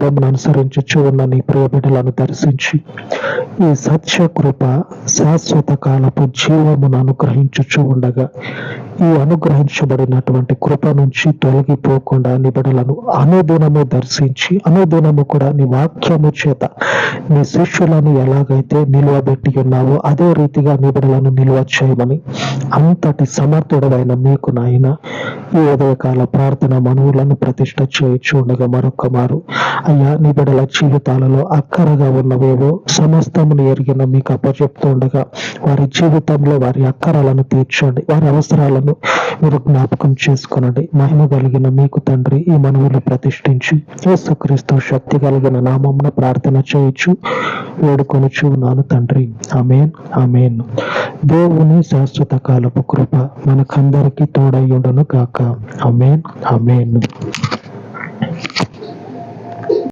అనుసరించుచు ఉన్న నీ ప్రియ బిడ్డలను దర్శించి ఈ సత్య కృప శాశ్వత కాలపు జీవమును అనుగ్రహించుచు ఉండగా ఈ అనుగ్రహించబడినటువంటి కృప నుంచి తొలగిపోకుండా నీ బిడ్డలను అనుదినము దర్శించి అనుదినము కూడా నీ వాక్యము చేత నీ శిష్యులను ఎలాగైతే నిలువబెట్టి ఉన్నావో అదే రీతిగా నీ బిడ్డలను నిలువ చేయమని అంతటి సమర్థుడైన మీకు నాయన ఈ ఉదయకాల ప్రార్థన మనవులను ప్రతిష్ట చేయించు ఉండగా మరొక మారు అయ్యా నీ బిడ్డల జీవితాలలో అక్కరగా ఉన్నవేవో సమస్తమును ఎరిగిన మీకు అప్పచెప్తూ ఉండగా వారి జీవితంలో వారి అక్కరాలను తీర్చండి, వారి అవసరాలను మీరు జ్ఞాపకం చేసుకునండి. మహిమ కలిగిన మీకు తండ్రి ఈ మనవులు ప్రతిష్ఠించి యేసుక్రీస్తు శక్తి కలిగిన నామమున ప్రార్థన చేయొచ్చు వేడుకొనుచు ఉన్నాను తండ్రి. ఆమేన్ ఆమేన్. దేవుని శాశ్వత కాలపు కృప మనకందరికీ తోడై ఉండును గాక. ఆమేన్ ఆమేన్.